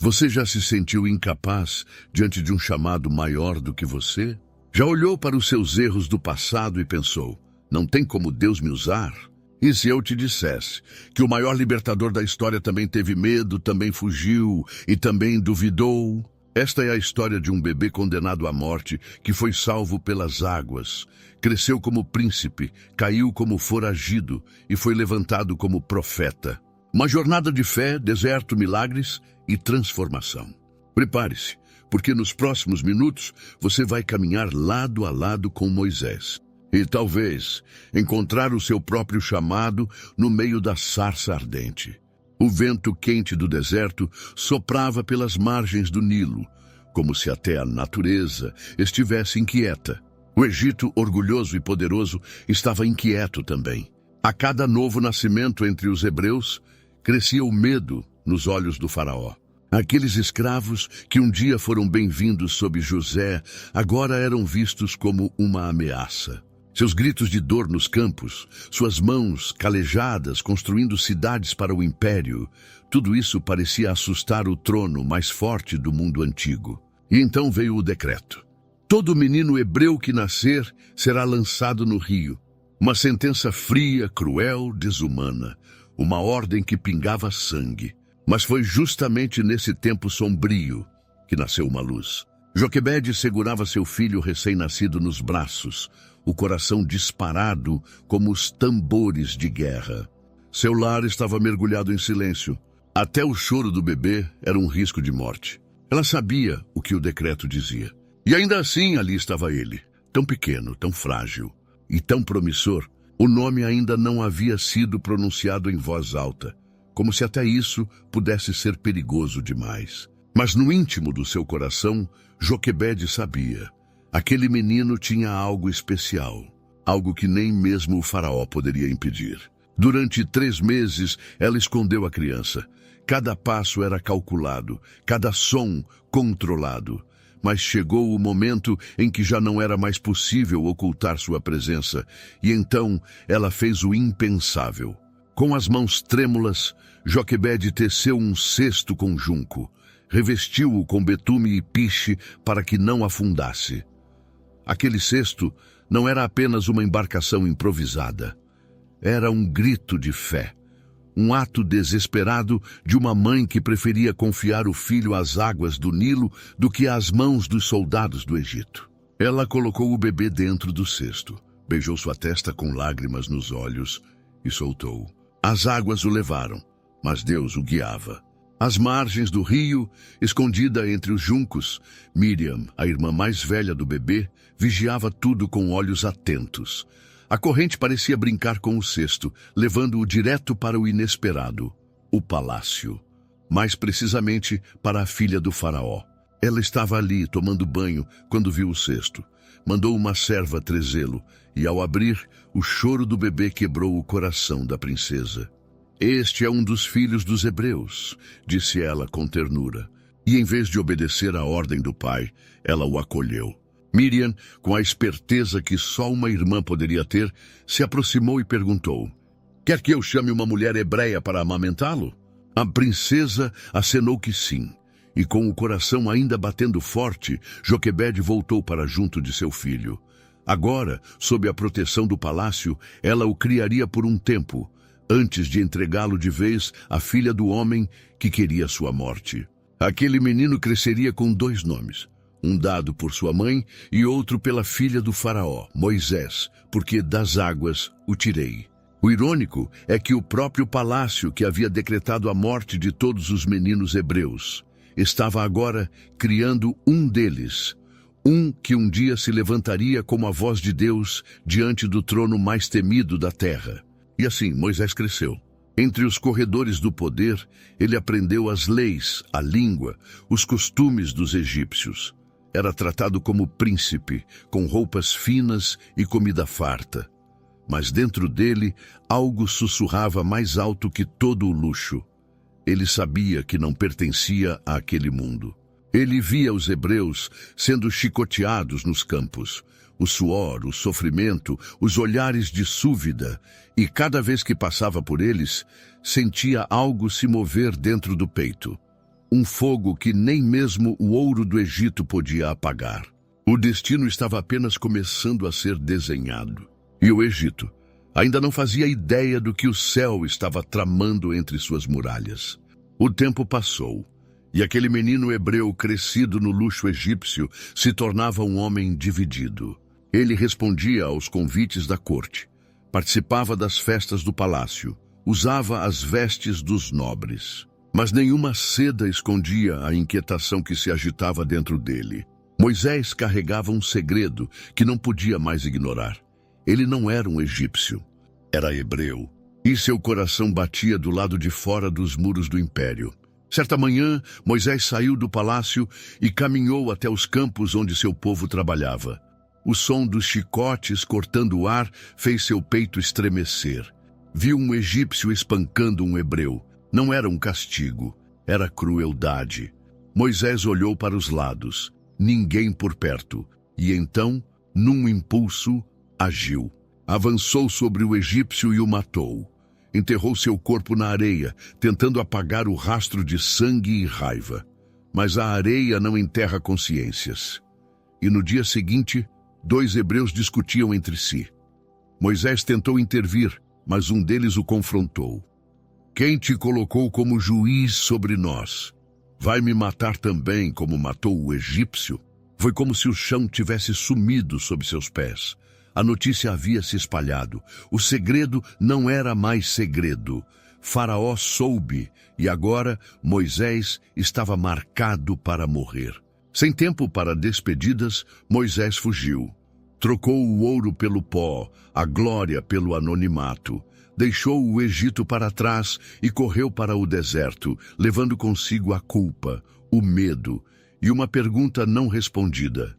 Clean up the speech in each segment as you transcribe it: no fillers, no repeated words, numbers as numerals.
Você já se sentiu incapaz diante de um chamado maior do que você? Já olhou para os seus erros do passado e pensou, não tem como Deus me usar? E se eu te dissesse que o maior libertador da história também teve medo, também fugiu e também duvidou? Esta é a história de um bebê condenado à morte que foi salvo pelas águas. Cresceu como príncipe, caiu como foragido e foi levantado como profeta. Uma jornada de fé, deserto, milagres e transformação. Prepare-se, porque nos próximos minutos você vai caminhar lado a lado com Moisés. E talvez encontrar o seu próprio chamado no meio da sarça ardente. O vento quente do deserto soprava pelas margens do Nilo, como se até a natureza estivesse inquieta. O Egito, orgulhoso e poderoso, estava inquieto também. A cada novo nascimento entre os hebreus, crescia o medo nos olhos do faraó. Aqueles escravos que um dia foram bem-vindos sob José, agora eram vistos como uma ameaça. Seus gritos de dor nos campos, suas mãos calejadas construindo cidades para o império, tudo isso parecia assustar o trono mais forte do mundo antigo. E então veio o decreto. Todo menino hebreu que nascer será lançado no rio. Uma sentença fria, cruel, desumana. Uma ordem que pingava sangue. Mas foi justamente nesse tempo sombrio que nasceu uma luz. Joquebede segurava seu filho recém-nascido nos braços, o coração disparado como os tambores de guerra. Seu lar estava mergulhado em silêncio. Até o choro do bebê era um risco de morte. Ela sabia o que o decreto dizia. E ainda assim ali estava ele, tão pequeno, tão frágil e tão promissor. O nome ainda não havia sido pronunciado em voz alta, como se até isso pudesse ser perigoso demais. Mas no íntimo do seu coração, Joquebede sabia. Aquele menino tinha algo especial, algo que nem mesmo o faraó poderia impedir. Durante 3 meses, ela escondeu a criança. Cada passo era calculado, cada som controlado. Mas chegou o momento em que já não era mais possível ocultar sua presença, e então ela fez o impensável. Com as mãos trêmulas, Joquebede teceu um cesto com junco, revestiu-o com betume e piche para que não afundasse. Aquele cesto não era apenas uma embarcação improvisada. Era um grito de fé, um ato desesperado de uma mãe que preferia confiar o filho às águas do Nilo do que às mãos dos soldados do Egito. Ela colocou o bebê dentro do cesto, beijou sua testa com lágrimas nos olhos e soltou. As águas o levaram, mas Deus o guiava. Às margens do rio, escondida entre os juncos, Miriam, a irmã mais velha do bebê, vigiava tudo com olhos atentos. A corrente parecia brincar com o cesto, levando-o direto para o inesperado, o palácio. Mais precisamente, para a filha do faraó. Ela estava ali, tomando banho, quando viu o cesto. Mandou uma serva trazê-lo, e ao abrir, o choro do bebê quebrou o coração da princesa. Este é um dos filhos dos hebreus, disse ela com ternura. E em vez de obedecer à ordem do pai, ela o acolheu. Miriam, com a esperteza que só uma irmã poderia ter, se aproximou e perguntou: quer que eu chame uma mulher hebreia para amamentá-lo? A princesa acenou que sim, e com o coração ainda batendo forte, Joquebede voltou para junto de seu filho. Agora, sob a proteção do palácio, ela o criaria por um tempo, antes de entregá-lo de vez à filha do homem que queria sua morte. Aquele menino cresceria com 2 nomes, um dado por sua mãe e outro pela filha do faraó, Moisés, porque das águas o tirei. O irônico é que o próprio palácio que havia decretado a morte de todos os meninos hebreus estava agora criando um deles, um que um dia se levantaria como a voz de Deus diante do trono mais temido da terra. E assim Moisés cresceu. Entre os corredores do poder, ele aprendeu as leis, a língua, os costumes dos egípcios. Era tratado como príncipe, com roupas finas e comida farta. Mas dentro dele, algo sussurrava mais alto que todo o luxo. Ele sabia que não pertencia àquele mundo. Ele via os hebreus sendo chicoteados nos campos. O suor, o sofrimento, os olhares de súvida, e cada vez que passava por eles, sentia algo se mover dentro do peito. um fogo que nem mesmo o ouro do Egito podia apagar. O destino estava apenas começando a ser desenhado. E o Egito ainda não fazia ideia do que o céu estava tramando entre suas muralhas. O tempo passou, e aquele menino hebreu crescido no luxo egípcio se tornava um homem dividido. Ele respondia aos convites da corte, participava das festas do palácio, usava as vestes dos nobres. Mas nenhuma seda escondia a inquietação que se agitava dentro dele. Moisés carregava um segredo que não podia mais ignorar. Ele não era um egípcio, era hebreu, e seu coração batia do lado de fora dos muros do império. Certa manhã, Moisés saiu do palácio e caminhou até os campos onde seu povo trabalhava. O som dos chicotes cortando o ar fez seu peito estremecer. Viu um egípcio espancando um hebreu. Não era um castigo, era crueldade. Moisés olhou para os lados, ninguém por perto, e então, num impulso, agiu. Avançou sobre o egípcio e o matou. Enterrou seu corpo na areia, tentando apagar o rastro de sangue e raiva. Mas a areia não enterra consciências. E no dia seguinte, 2 hebreus discutiam entre si. Moisés tentou intervir, mas um deles o confrontou. Quem te colocou como juiz sobre nós? Vai me matar também, como matou o egípcio? Foi como se o chão tivesse sumido sob seus pés. A notícia havia se espalhado. O segredo não era mais segredo. Faraó soube, e agora Moisés estava marcado para morrer. Sem tempo para despedidas, Moisés fugiu. Trocou o ouro pelo pó, a glória pelo anonimato. Deixou o Egito para trás e correu para o deserto, levando consigo a culpa, o medo e uma pergunta não respondida.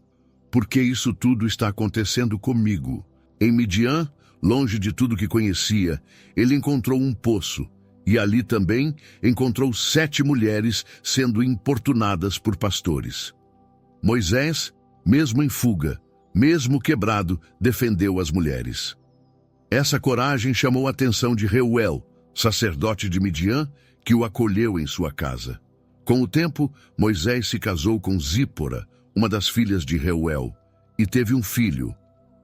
Por que isso tudo está acontecendo comigo? Em Midian, longe de tudo que conhecia, ele encontrou um poço, e ali também encontrou 7 mulheres sendo importunadas por pastores. Moisés, mesmo em fuga, mesmo quebrado, defendeu as mulheres. Essa coragem chamou a atenção de Reuel, sacerdote de Midian, que o acolheu em sua casa. Com o tempo, Moisés se casou com Zípora, uma das filhas de Reuel, e teve um filho,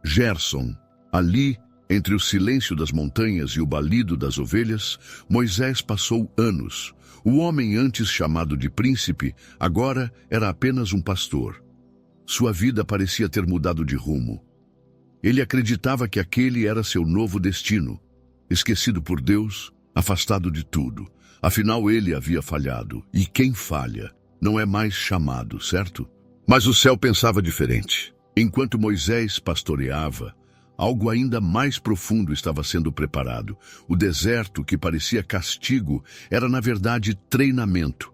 Gerson. Ali, entre o silêncio das montanhas e o balido das ovelhas, Moisés passou anos. O homem antes chamado de príncipe, agora era apenas um pastor. Sua vida parecia ter mudado de rumo. Ele acreditava que aquele era seu novo destino, esquecido por Deus, afastado de tudo. Afinal, ele havia falhado, e quem falha não é mais chamado, certo? Mas o céu pensava diferente. Enquanto Moisés pastoreava, algo ainda mais profundo estava sendo preparado. O deserto, que parecia castigo, era na verdade treinamento.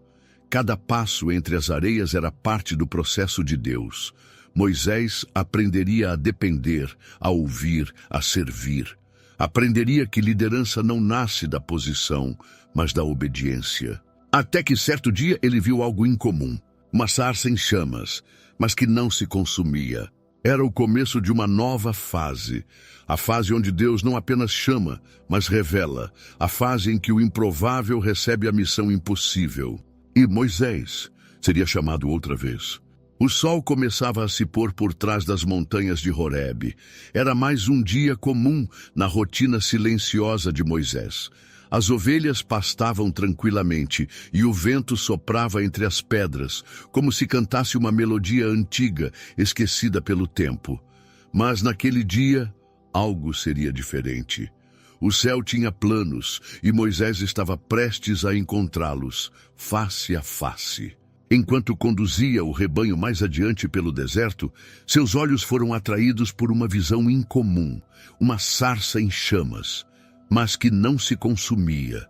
Cada passo entre as areias era parte do processo de Deus. Moisés aprenderia a depender, a ouvir, a servir. Aprenderia que liderança não nasce da posição, mas da obediência. Até que certo dia ele viu algo incomum. Uma sarça em chamas, mas que não se consumia. Era o começo de uma nova fase. A fase onde Deus não apenas chama, mas revela. A fase em que o improvável recebe a missão impossível. E Moisés seria chamado outra vez. O sol começava a se pôr por trás das montanhas de Horebe. Era mais um dia comum na rotina silenciosa de Moisés. As ovelhas pastavam tranquilamente e o vento soprava entre as pedras, como se cantasse uma melodia antiga, esquecida pelo tempo. Mas naquele dia, algo seria diferente. O céu tinha planos e Moisés estava prestes a encontrá-los, face a face. Enquanto conduzia o rebanho mais adiante pelo deserto, seus olhos foram atraídos por uma visão incomum, uma sarça em chamas, mas que não se consumia.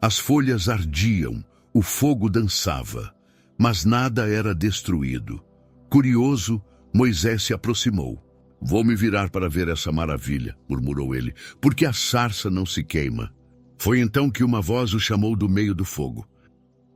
As folhas ardiam, o fogo dançava, mas nada era destruído. Curioso, Moisés se aproximou. Vou me virar para ver essa maravilha, murmurou ele, porque a sarça não se queima. Foi então que uma voz o chamou do meio do fogo.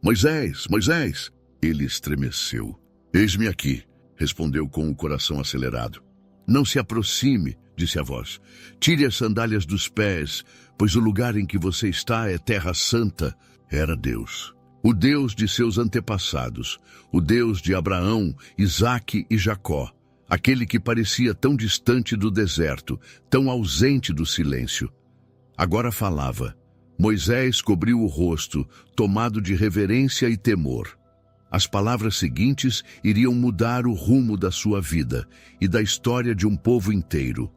Moisés, Moisés! Ele estremeceu. Eis-me aqui, respondeu com o coração acelerado. Não se aproxime, disse a voz. Tire as sandálias dos pés, pois o lugar em que você está é terra santa. Era Deus. o Deus de seus antepassados, o Deus de Abraão, Isaque e Jacó, aquele que parecia tão distante do deserto, tão ausente do silêncio. Agora falava. Moisés cobriu o rosto, tomado de reverência e temor. As palavras seguintes iriam mudar o rumo da sua vida e da história de um povo inteiro.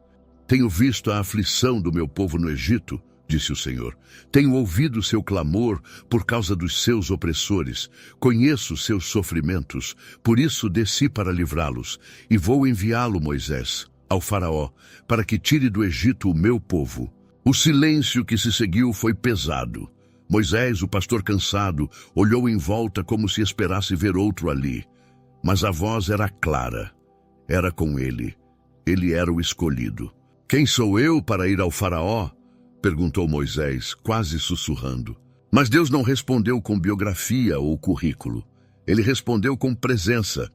Tenho visto a aflição do meu povo no Egito, disse o Senhor. Tenho ouvido seu clamor por causa dos seus opressores. Conheço seus sofrimentos, por isso desci para livrá-los. E vou enviá-lo, Moisés, ao faraó, para que tire do Egito o meu povo. O silêncio que se seguiu foi pesado. Moisés, o pastor cansado, olhou em volta como se esperasse ver outro ali. Mas a voz era clara. Era com ele. Ele era o escolhido. Quem sou eu para ir ao faraó? Perguntou Moisés, quase sussurrando. Mas Deus não respondeu com biografia ou currículo. Ele respondeu com presença.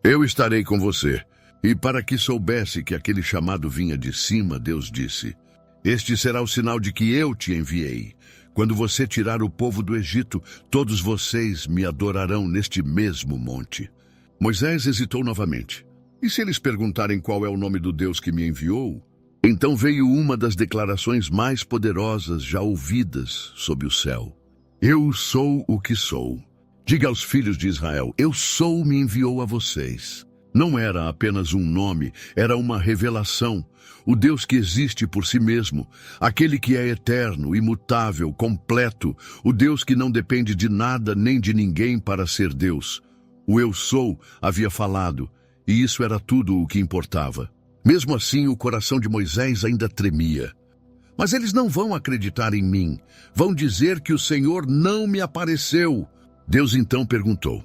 Eu estarei com você. E para que soubesse que aquele chamado vinha de cima, Deus disse: Este será o sinal de que eu te enviei. Quando você tirar o povo do Egito, todos vocês me adorarão neste mesmo monte. Moisés hesitou novamente. E se eles perguntarem qual é o nome do Deus que me enviou? Então veio uma das declarações mais poderosas já ouvidas sob o céu. Eu sou o que sou. Diga aos filhos de Israel, eu sou me enviou a vocês. Não era apenas um nome, era uma revelação. O Deus que existe por si mesmo, aquele que é eterno, imutável, completo, o Deus que não depende de nada nem de ninguém para ser Deus. O eu sou havia falado, e isso era tudo o que importava. Mesmo assim, o coração de Moisés ainda tremia. Mas eles não vão acreditar em mim. Vão dizer que o Senhor não me apareceu. Deus então perguntou: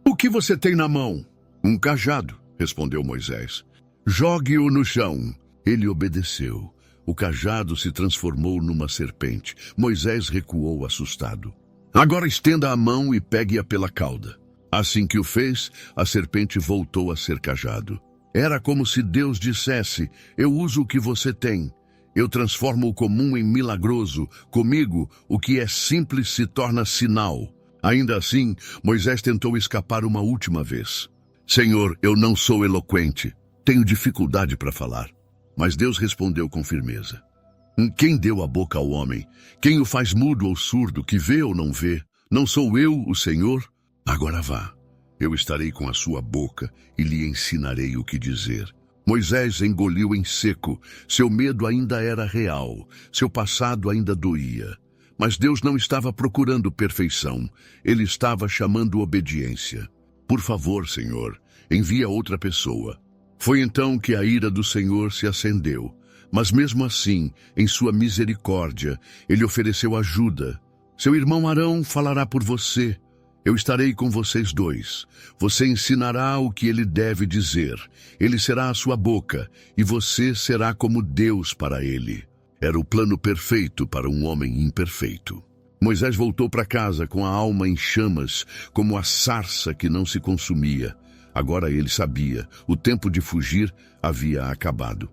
O que você tem na mão? Um cajado, respondeu Moisés. Jogue-o no chão. Ele obedeceu. O cajado se transformou numa serpente. Moisés recuou assustado. Agora estenda a mão e pegue-a pela cauda. Assim que o fez, a serpente voltou a ser cajado. Era como se Deus dissesse: Eu uso o que você tem. Eu transformo o comum em milagroso. Comigo, o que é simples se torna sinal. Ainda assim, Moisés tentou escapar uma última vez. Senhor, eu não sou eloquente. Tenho dificuldade para falar. Mas Deus respondeu com firmeza. Quem deu a boca ao homem? Quem o faz mudo ou surdo, que vê ou não vê? Não sou eu, o Senhor? Agora vá. Eu estarei com a sua boca e lhe ensinarei o que dizer. Moisés engoliu em seco. Seu medo ainda era real. Seu passado ainda doía. Mas Deus não estava procurando perfeição. Ele estava chamando obediência. Por favor, Senhor, envia outra pessoa. Foi então que a ira do Senhor se acendeu. Mas mesmo assim, em sua misericórdia, ele ofereceu ajuda. Seu irmão Arão falará por você. Eu estarei com vocês dois. Você ensinará o que ele deve dizer. Ele será a sua boca, e você será como Deus para ele. Era o plano perfeito para um homem imperfeito. Moisés voltou para casa com a alma em chamas, como a sarça que não se consumia. Agora ele sabia, o tempo de fugir havia acabado.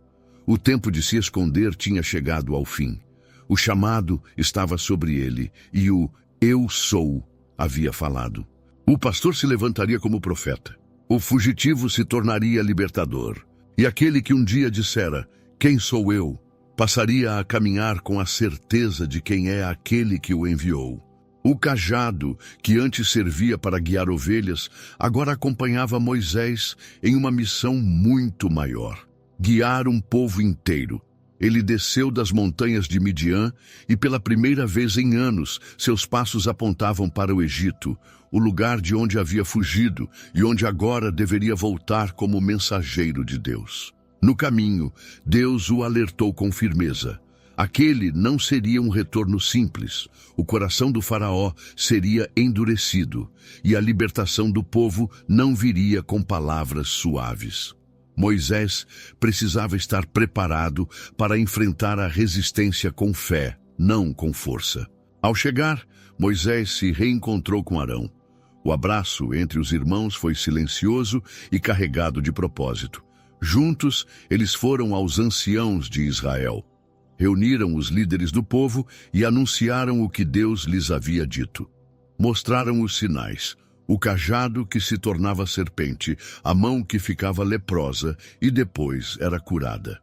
O tempo de se esconder tinha chegado ao fim. O chamado estava sobre ele, e o eu sou havia falado. O pastor se levantaria como profeta. O fugitivo se tornaria libertador. E aquele que um dia dissera, quem sou eu, passaria a caminhar com a certeza de quem é aquele que o enviou. O cajado, que antes servia para guiar ovelhas, agora acompanhava Moisés em uma missão muito maior: guiar um povo inteiro. Ele desceu das montanhas de Midian e, pela primeira vez em anos, seus passos apontavam para o Egito, o lugar de onde havia fugido e onde agora deveria voltar como mensageiro de Deus. No caminho, Deus o alertou com firmeza. Aquele não seria um retorno simples. O coração do faraó seria endurecido e a libertação do povo não viria com palavras suaves. Moisés precisava estar preparado para enfrentar a resistência com fé, não com força. Ao chegar, Moisés se reencontrou com Arão. O abraço entre os irmãos foi silencioso e carregado de propósito. Juntos, eles foram aos anciãos de Israel. Reuniram os líderes do povo e anunciaram o que Deus lhes havia dito. Mostraram os sinais: o cajado que se tornava serpente, a mão que ficava leprosa e depois era curada.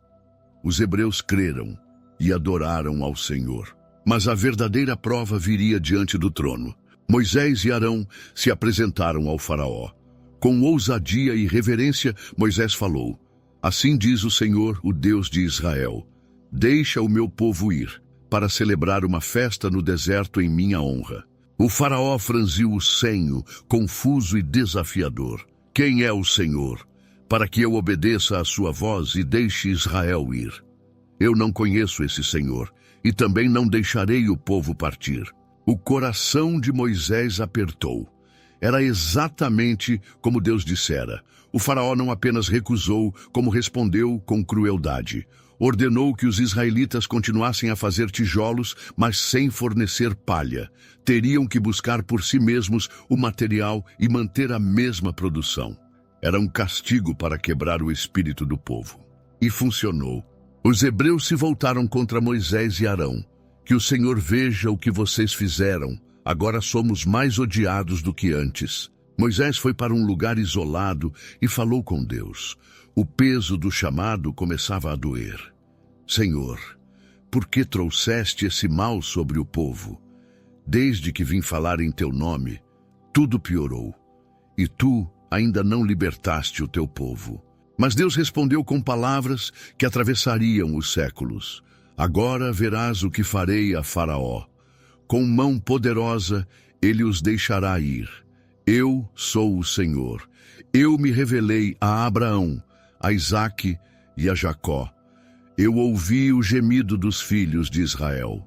Os hebreus creram e adoraram ao Senhor. Mas a verdadeira prova viria diante do trono. Moisés e Arão se apresentaram ao faraó. Com ousadia e reverência, Moisés falou: Assim diz o Senhor, o Deus de Israel: Deixa o meu povo ir, para celebrar uma festa no deserto em minha honra. O faraó franziu o senho, confuso e desafiador. Quem é o Senhor, para que eu obedeça à sua voz e deixe Israel ir? Eu não conheço esse Senhor, e também não deixarei o povo partir. O coração de Moisés apertou. Era exatamente como Deus dissera. O faraó não apenas recusou, como respondeu com crueldade. Ordenou que os israelitas continuassem a fazer tijolos, mas sem fornecer palha. Teriam que buscar por si mesmos o material e manter a mesma produção. Era um castigo para quebrar o espírito do povo. E funcionou. Os hebreus se voltaram contra Moisés e Arão. Que o Senhor veja o que vocês fizeram. Agora somos mais odiados do que antes. Moisés foi para um lugar isolado e falou com Deus. O peso do chamado começava a doer. Senhor, por que trouxeste esse mal sobre o povo? Desde que vim falar em teu nome, tudo piorou. E tu ainda não libertaste o teu povo. Mas Deus respondeu com palavras que atravessariam os séculos. Agora verás o que farei a Faraó. Com mão poderosa, ele os deixará ir. Eu sou o Senhor. Eu me revelei a Abraão, a Isaque e a Jacó. Eu ouvi o gemido dos filhos de Israel.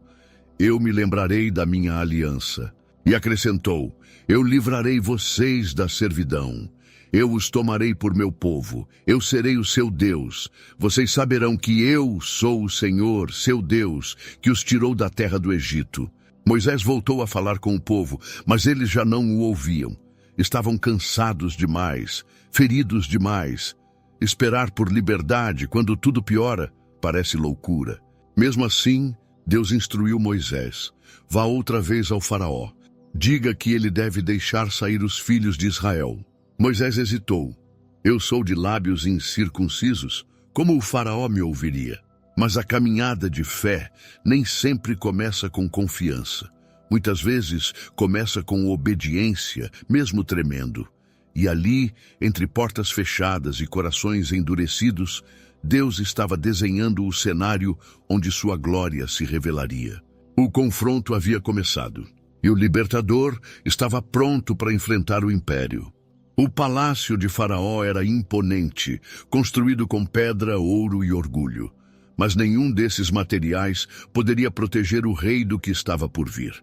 Eu me lembrarei da minha aliança. E acrescentou: eu livrarei vocês da servidão. Eu os tomarei por meu povo. Eu serei o seu Deus. Vocês saberão que eu sou o Senhor, seu Deus, que os tirou da terra do Egito. Moisés voltou a falar com o povo, mas eles já não o ouviam. Estavam cansados demais, feridos demais. Esperar por liberdade quando tudo piora parece loucura. Mesmo assim, Deus instruiu Moisés: vá outra vez ao faraó. Diga que ele deve deixar sair os filhos de Israel. Moisés hesitou. Eu sou de lábios incircuncisos, como o faraó me ouviria? Mas a caminhada de fé nem sempre começa com confiança. Muitas vezes começa com obediência, mesmo tremendo. E ali, entre portas fechadas e corações endurecidos, Deus estava desenhando o cenário onde sua glória se revelaria. O confronto havia começado, e o libertador estava pronto para enfrentar o império. O palácio de Faraó era imponente, construído com pedra, ouro e orgulho. Mas nenhum desses materiais poderia proteger o rei do que estava por vir.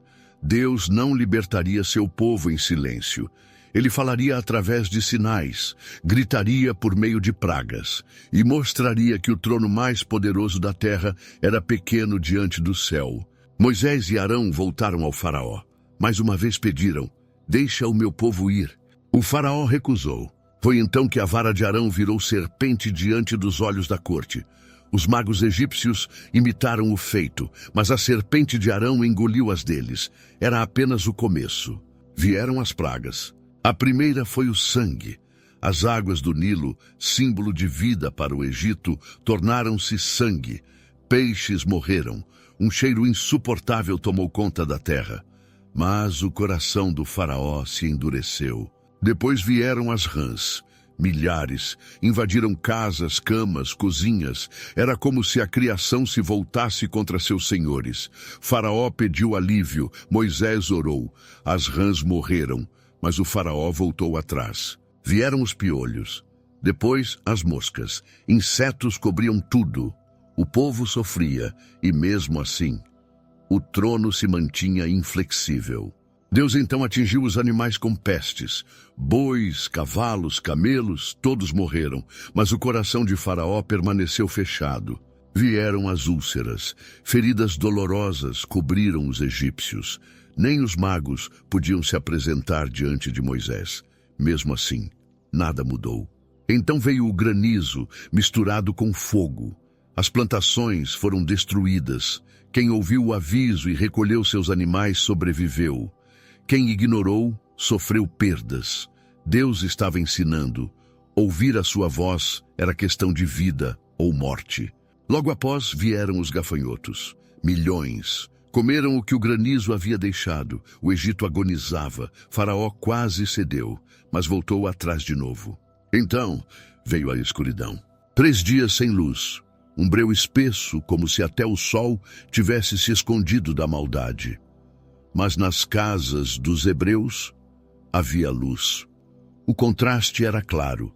Deus não libertaria seu povo em silêncio. Ele falaria através de sinais, gritaria por meio de pragas, e mostraria que o trono mais poderoso da terra era pequeno diante do céu. Moisés e Arão voltaram ao faraó. Mais uma vez pediram: deixa o meu povo ir. O faraó recusou. Foi então que a vara de Arão virou serpente diante dos olhos da corte. Os magos egípcios imitaram o feito, mas a serpente de Arão engoliu as deles. Era apenas o começo. Vieram as pragas. A primeira foi o sangue. As águas do Nilo, símbolo de vida para o Egito, tornaram-se sangue. Peixes morreram. Um cheiro insuportável tomou conta da terra. Mas o coração do faraó se endureceu. Depois vieram as rãs. Milhares invadiram casas, camas, cozinhas. Era como se a criação se voltasse contra seus senhores. Faraó pediu alívio. Moisés orou. As rãs morreram, mas o faraó voltou atrás. Vieram os piolhos. Depois as moscas. Insetos cobriam tudo. O povo sofria, e mesmo assim, o trono se mantinha inflexível. Deus então atingiu os animais com pestes. Bois, cavalos, camelos, todos morreram, mas o coração de Faraó permaneceu fechado. Vieram as úlceras. Feridas dolorosas cobriram os egípcios. Nem os magos podiam se apresentar diante de Moisés. Mesmo assim, nada mudou. Então veio o granizo, misturado com fogo. As plantações foram destruídas. Quem ouviu o aviso e recolheu seus animais sobreviveu. Quem ignorou, sofreu perdas. Deus estava ensinando. Ouvir a sua voz era questão de vida ou morte. Logo após vieram os gafanhotos. Milhões. Comeram o que o granizo havia deixado. O Egito agonizava. Faraó quase cedeu, mas voltou atrás de novo. Então veio a escuridão. 3 dias sem luz. Um breu espesso, como se até o sol tivesse se escondido da maldade. Mas nas casas dos hebreus havia luz. O contraste era claro.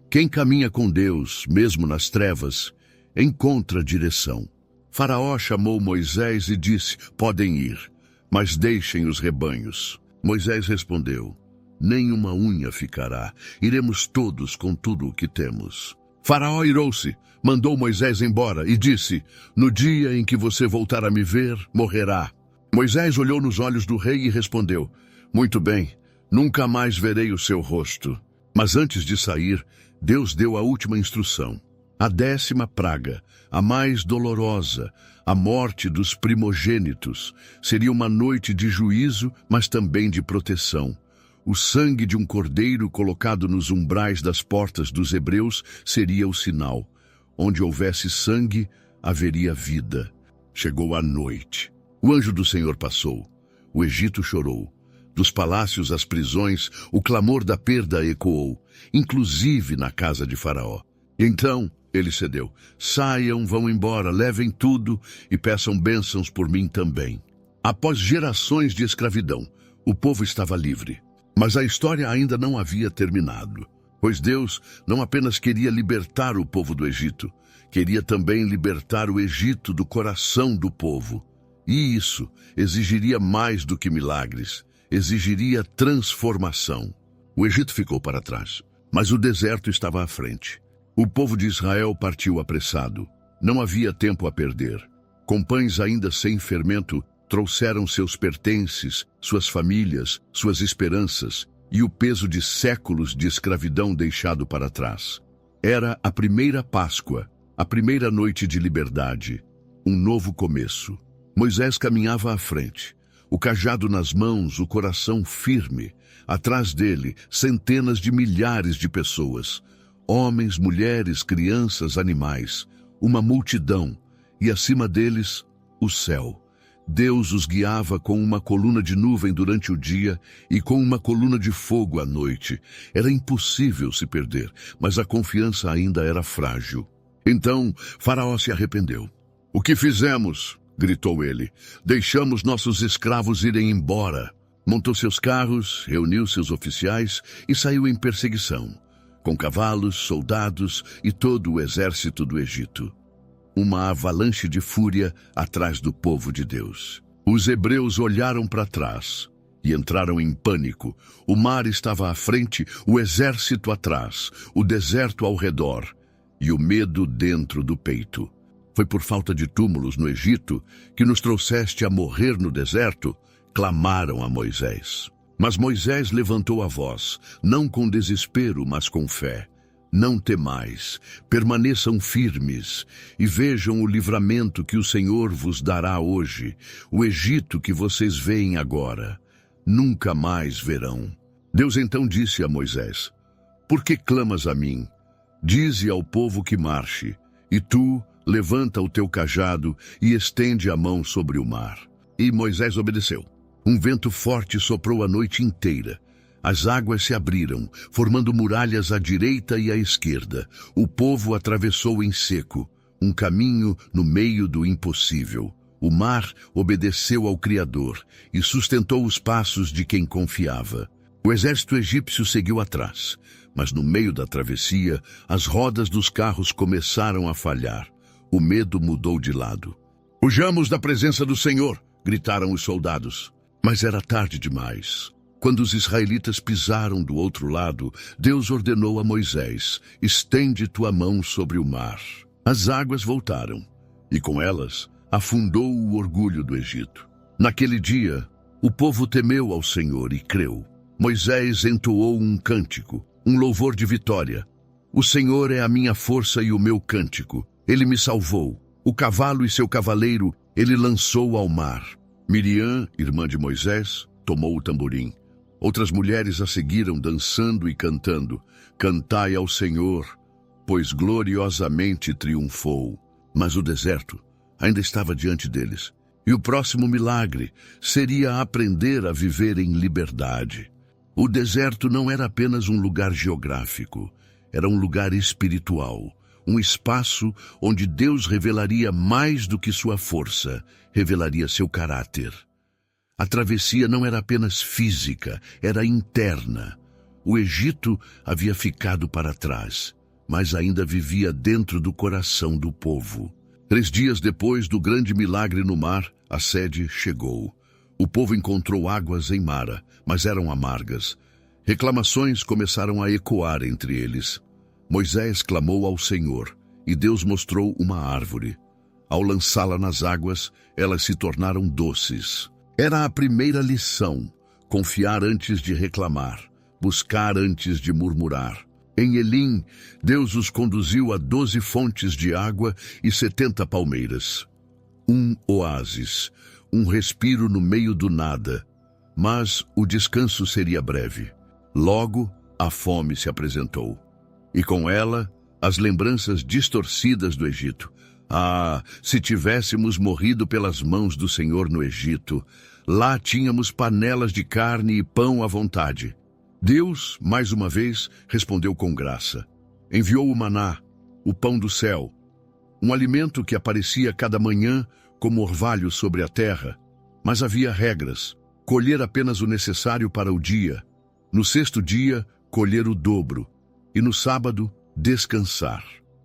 Quem caminha com Deus, mesmo nas trevas, encontra direção. Faraó chamou Moisés e disse: podem ir, mas deixem os rebanhos. Moisés respondeu: nem uma unha ficará, iremos todos com tudo o que temos. Faraó irou-se, mandou Moisés embora e disse: no dia em que você voltar a me ver, morrerá. Moisés olhou nos olhos do rei e respondeu: muito bem, nunca mais verei o seu rosto. Mas antes de sair, Deus deu a última instrução. A 10ª praga, a mais dolorosa, a morte dos primogênitos, seria uma noite de juízo, mas também de proteção. O sangue de um cordeiro colocado nos umbrais das portas dos hebreus seria o sinal. Onde houvesse sangue, haveria vida. Chegou a noite. O anjo do Senhor passou. O Egito chorou. Dos palácios às prisões, o clamor da perda ecoou, inclusive na casa de Faraó. Então ele cedeu. Saiam, vão embora, levem tudo e peçam bênçãos por mim também. Após gerações de escravidão, o povo estava livre. Mas a história ainda não havia terminado, pois Deus não apenas queria libertar o povo do Egito, queria também libertar o Egito do coração do povo. E isso exigiria mais do que milagres, exigiria transformação. O Egito ficou para trás, mas o deserto estava à frente. O povo de Israel partiu apressado. Não havia tempo a perder. Com pães ainda sem fermento, trouxeram seus pertences, suas famílias, suas esperanças e o peso de séculos de escravidão deixado para trás. Era a primeira Páscoa, a primeira noite de liberdade, um novo começo. Moisés caminhava à frente, o cajado nas mãos, o coração firme. Atrás dele, centenas de milhares de pessoas, homens, mulheres, crianças, animais, uma multidão, e acima deles, o céu. Deus os guiava com uma coluna de nuvem durante o dia e com uma coluna de fogo à noite. Era impossível se perder, mas a confiança ainda era frágil. Então, Faraó se arrependeu. O que fizemos? Gritou ele. Deixamos nossos escravos irem embora. Montou seus carros, reuniu seus oficiais e saiu em perseguição, com cavalos, soldados e todo o exército do Egito. Uma avalanche de fúria atrás do povo de Deus. Os hebreus olharam para trás e entraram em pânico. O mar estava à frente, o exército atrás, o deserto ao redor e o medo dentro do peito. Foi por falta de túmulos no Egito que nos trouxeste a morrer no deserto, clamaram a Moisés. Mas Moisés levantou a voz, não com desespero, mas com fé. Não temais, permaneçam firmes e vejam o livramento que o Senhor vos dará hoje. O Egito que vocês veem agora, nunca mais verão. Deus então disse a Moisés: por que clamas a mim? Dize ao povo que marche, e tu levanta o teu cajado e estende a mão sobre o mar. E Moisés obedeceu. Um vento forte soprou a noite inteira. As águas se abriram, formando muralhas à direita e à esquerda. O povo atravessou em seco, um caminho no meio do impossível. O mar obedeceu ao Criador e sustentou os passos de quem confiava. O exército egípcio seguiu atrás, mas no meio da travessia, as rodas dos carros começaram a falhar. O medo mudou de lado. Fujamos da presença do Senhor, gritaram os soldados. Mas era tarde demais. Quando os israelitas pisaram do outro lado, Deus ordenou a Moisés: estende tua mão sobre o mar. As águas voltaram, e com elas afundou o orgulho do Egito. Naquele dia, o povo temeu ao Senhor e creu. Moisés entoou um cântico, um louvor de vitória. O Senhor é a minha força e o meu cântico. Ele me salvou. O cavalo e seu cavaleiro ele lançou ao mar. Miriam, irmã de Moisés, tomou o tamborim. Outras mulheres a seguiram dançando e cantando: Cantai ao Senhor, pois gloriosamente triunfou. Mas o deserto ainda estava diante deles. E o próximo milagre seria aprender a viver em liberdade. O deserto não era apenas um lugar geográfico, era um lugar espiritual, um espaço onde Deus revelaria mais do que sua força, revelaria seu caráter. A travessia não era apenas física, era interna. O Egito havia ficado para trás, mas ainda vivia dentro do coração do povo. 3 dias depois do grande milagre no mar, a sede chegou. O povo encontrou águas em Mara, mas eram amargas. Reclamações começaram a ecoar entre eles. Moisés clamou ao Senhor, e Deus mostrou uma árvore. Ao lançá-la nas águas, elas se tornaram doces. Era a primeira lição: confiar antes de reclamar, buscar antes de murmurar. Em Elim, Deus os conduziu a 12 fontes de água e 70 palmeiras. Um oásis, um respiro no meio do nada. Mas o descanso seria breve. Logo, a fome se apresentou. E com ela, as lembranças distorcidas do Egito. Ah, se tivéssemos morrido pelas mãos do Senhor no Egito, lá tínhamos panelas de carne e pão à vontade. Deus, mais uma vez, respondeu com graça. Enviou o maná, o pão do céu, um alimento que aparecia cada manhã como orvalho sobre a terra. Mas havia regras: colher apenas o necessário para o dia, no 6º dia, colher o dobro, e no sábado, descansar.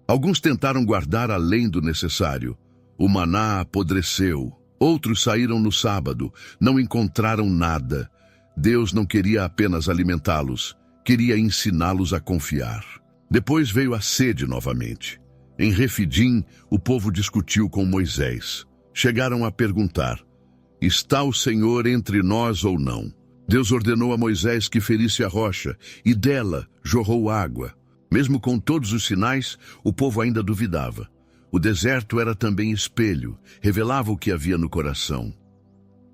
Alguns tentaram guardar além do necessário. O maná apodreceu. Outros saíram no sábado, não encontraram nada. Deus não queria apenas alimentá-los, queria ensiná-los a confiar. Depois veio a sede novamente. Em Refidim, o povo discutiu com Moisés. Chegaram a perguntar: está o Senhor entre nós ou não? Deus ordenou a Moisés que ferisse a rocha, e dela jorrou água. Mesmo com todos os sinais, o povo ainda duvidava. O deserto era também espelho, revelava o que havia no coração.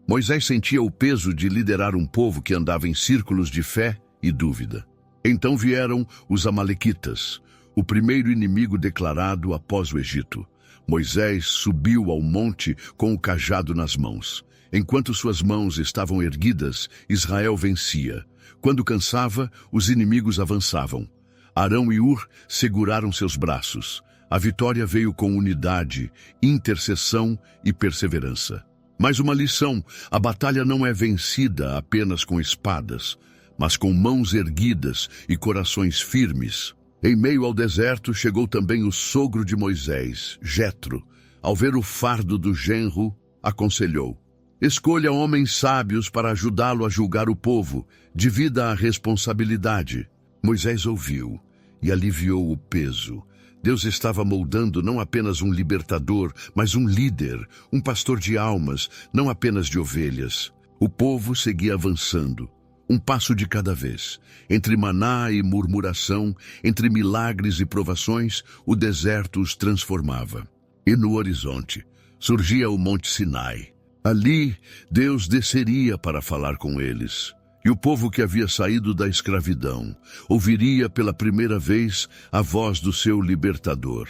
Moisés sentia o peso de liderar um povo que andava em círculos de fé e dúvida. Então vieram os amalequitas, o primeiro inimigo declarado após o Egito. Moisés subiu ao monte com o cajado nas mãos. Enquanto suas mãos estavam erguidas, Israel vencia. Quando cansava, os inimigos avançavam. Arão e Ur seguraram seus braços. A vitória veio com unidade, intercessão e perseverança. Mais uma lição: a batalha não é vencida apenas com espadas, mas com mãos erguidas e corações firmes. Em meio ao deserto chegou também o sogro de Moisés, Jetro. Ao ver o fardo do genro, aconselhou: escolha homens sábios para ajudá-lo a julgar o povo, divida a responsabilidade. Moisés ouviu e aliviou o peso. Deus estava moldando não apenas um libertador, mas um líder, um pastor de almas, não apenas de ovelhas. O povo seguia avançando, um passo de cada vez. Entre maná e murmuração, entre milagres e provações, o deserto os transformava. E no horizonte surgia o Monte Sinai. Ali, Deus desceria para falar com eles. E o povo que havia saído da escravidão ouviria pela primeira vez a voz do seu libertador.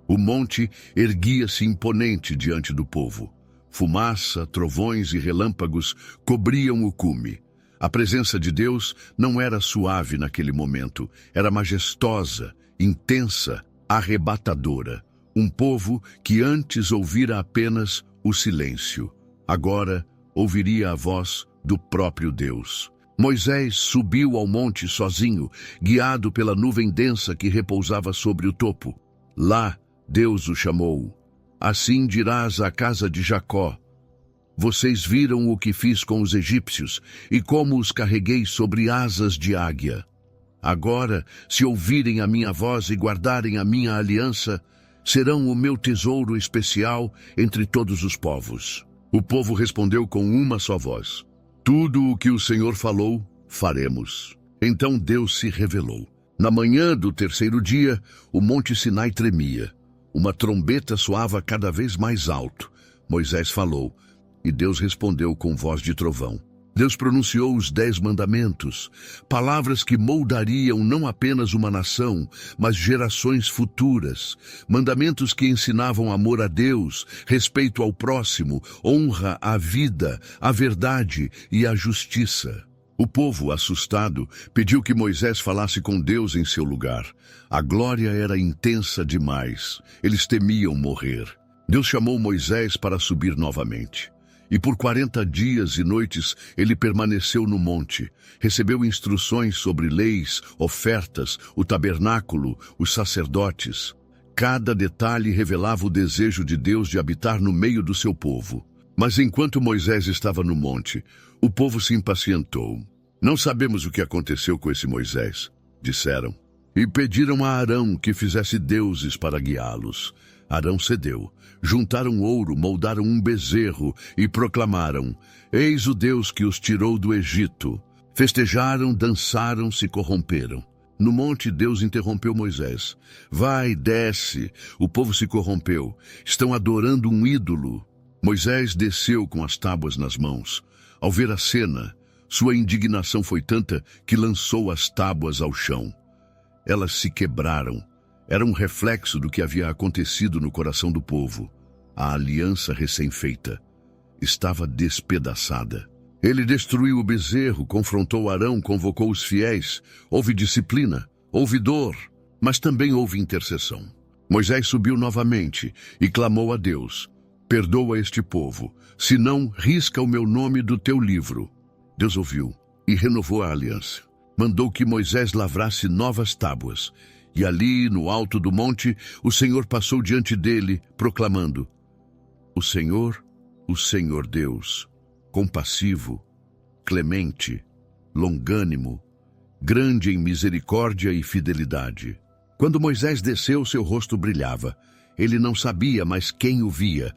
O monte erguia-se imponente diante do povo. Fumaça, trovões e relâmpagos cobriam o cume. A presença de Deus não era suave naquele momento, era majestosa, intensa, arrebatadora. Um povo que antes ouvira apenas o silêncio, agora ouviria a voz do próprio Deus. Moisés subiu ao monte sozinho, guiado pela nuvem densa que repousava sobre o topo. Lá, Deus o chamou. Assim dirás à casa de Jacó: vocês viram o que fiz com os egípcios e como os carreguei sobre asas de águia. Agora, se ouvirem a minha voz e guardarem a minha aliança, serão o meu tesouro especial entre todos os povos. O povo respondeu com uma só voz: tudo o que o Senhor falou, faremos. Então Deus se revelou. Na manhã do 3º dia, o Monte Sinai tremia. Uma trombeta soava cada vez mais alto. Moisés falou, e Deus respondeu com voz de trovão: Deus pronunciou os 10 mandamentos, palavras que moldariam não apenas uma nação, mas gerações futuras. Mandamentos que ensinavam amor a Deus, respeito ao próximo, honra à vida, à verdade e à justiça. O povo, assustado, pediu que Moisés falasse com Deus em seu lugar. A glória era intensa demais. Eles temiam morrer. Deus chamou Moisés para subir novamente. E por 40 dias e noites ele permaneceu no monte, recebeu instruções sobre leis, ofertas, o tabernáculo, os sacerdotes. Cada detalhe revelava o desejo de Deus de habitar no meio do seu povo. Mas enquanto Moisés estava no monte, o povo se impacientou. Não sabemos o que aconteceu com esse Moisés, disseram. E pediram a Arão que fizesse deuses para guiá-los. Arão cedeu. Juntaram ouro, moldaram um bezerro e proclamaram: Eis o Deus que os tirou do Egito. Festejaram, dançaram, se corromperam. No monte, Deus interrompeu Moisés. Vai, desce. O povo se corrompeu. Estão adorando um ídolo. Moisés desceu com as tábuas nas mãos. Ao ver a cena, sua indignação foi tanta que lançou as tábuas ao chão. Elas se quebraram. Era um reflexo do que havia acontecido no coração do povo. A aliança recém-feita estava despedaçada. Ele destruiu o bezerro, confrontou Arão, convocou os fiéis. Houve disciplina, houve dor, mas também houve intercessão. Moisés subiu novamente e clamou a Deus: Perdoa este povo, senão risca o meu nome do teu livro. Deus ouviu e renovou a aliança. Mandou que Moisés lavrasse novas tábuas. E ali, no alto do monte, o Senhor passou diante dele, proclamando: o Senhor Deus, compassivo, clemente, longânimo, grande em misericórdia e fidelidade. Quando Moisés desceu, seu rosto brilhava. Ele não sabia mais quem o via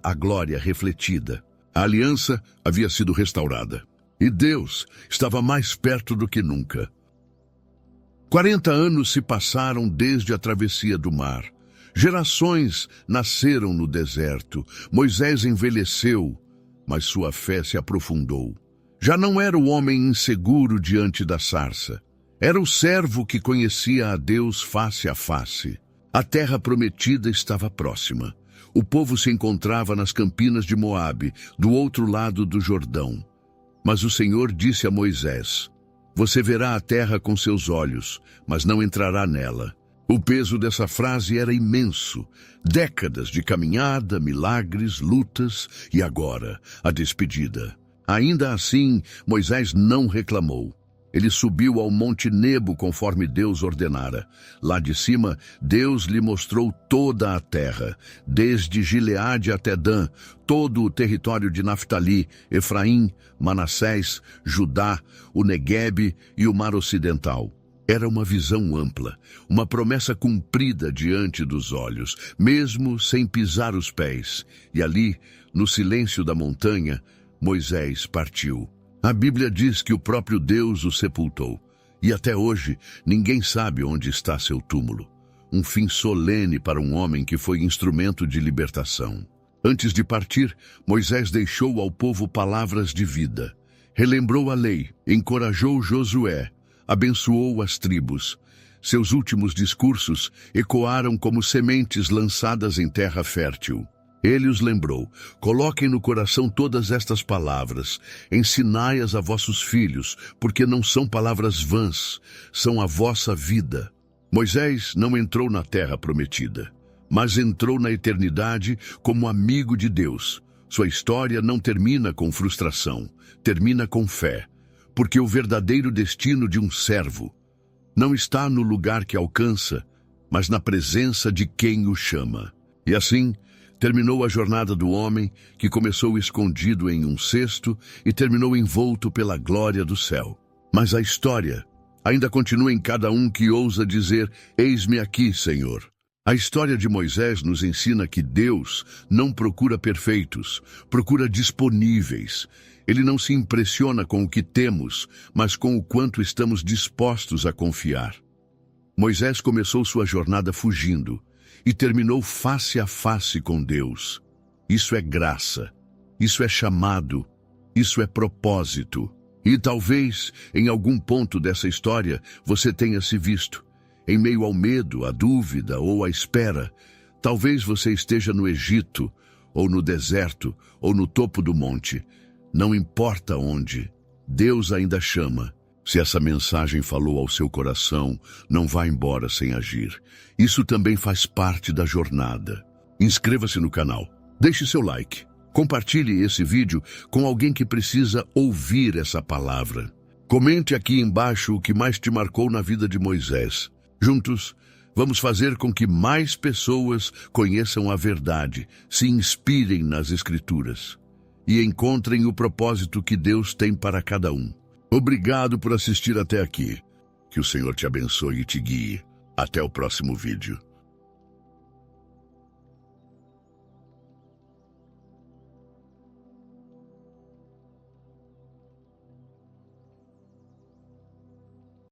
a glória refletida. A aliança havia sido restaurada. E Deus estava mais perto do que nunca. 40 anos se passaram desde a travessia do mar. Gerações nasceram no deserto. Moisés envelheceu, mas sua fé se aprofundou. Já não era o homem inseguro diante da sarça. Era o servo que conhecia a Deus face a face. A terra prometida estava próxima. O povo se encontrava nas campinas de Moabe, do outro lado do Jordão. Mas o Senhor disse a Moisés: Você verá a terra com seus olhos, mas não entrará nela. O peso dessa frase era imenso. Décadas de caminhada, milagres, lutas e agora a despedida. Ainda assim, Moisés não reclamou. Ele subiu ao Monte Nebo conforme Deus ordenara. Lá de cima, Deus lhe mostrou toda a terra, desde Gileade até Dan, todo o território de Naftali, Efraim, Manassés, Judá, o Neguebe e o Mar Ocidental. Era uma visão ampla, uma promessa cumprida diante dos olhos, mesmo sem pisar os pés. E ali, no silêncio da montanha, Moisés partiu. A Bíblia diz que o próprio Deus o sepultou. E até hoje, ninguém sabe onde está seu túmulo. Um fim solene para um homem que foi instrumento de libertação. Antes de partir, Moisés deixou ao povo palavras de vida. Relembrou a lei, encorajou Josué, abençoou as tribos. Seus últimos discursos ecoaram como sementes lançadas em terra fértil. Ele os lembrou: coloquem no coração todas estas palavras, ensinai-as a vossos filhos, porque não são palavras vãs, são a vossa vida. Moisés não entrou na terra prometida, mas entrou na eternidade como amigo de Deus. Sua história não termina com frustração, termina com fé, porque o verdadeiro destino de um servo não está no lugar que alcança, mas na presença de quem o chama. E assim, terminou a jornada do homem, que começou escondido em um cesto e terminou envolto pela glória do céu. Mas a história ainda continua em cada um que ousa dizer: Eis-me aqui, Senhor. A história de Moisés nos ensina que Deus não procura perfeitos, procura disponíveis. Ele não se impressiona com o que temos, mas com o quanto estamos dispostos a confiar. Moisés começou sua jornada fugindo e terminou face a face com Deus. Isso é graça, isso é chamado, Isso é propósito. E talvez, em algum ponto dessa história, você tenha se visto. Em meio ao medo, à dúvida ou à espera, talvez você esteja no Egito, ou no deserto, ou no topo do monte. Não importa onde, Deus ainda chama. Se essa mensagem falou ao seu coração, não vá embora sem agir. Isso também faz parte da jornada. Inscreva-se no canal, deixe seu like, compartilhe esse vídeo com alguém que precisa ouvir essa palavra. Comente aqui embaixo o que mais te marcou na vida de Moisés. Juntos, vamos fazer com que mais pessoas conheçam a verdade, se inspirem nas Escrituras e encontrem o propósito que Deus tem para cada um. Obrigado por assistir até aqui. Que o Senhor te abençoe e te guie. Até o próximo vídeo.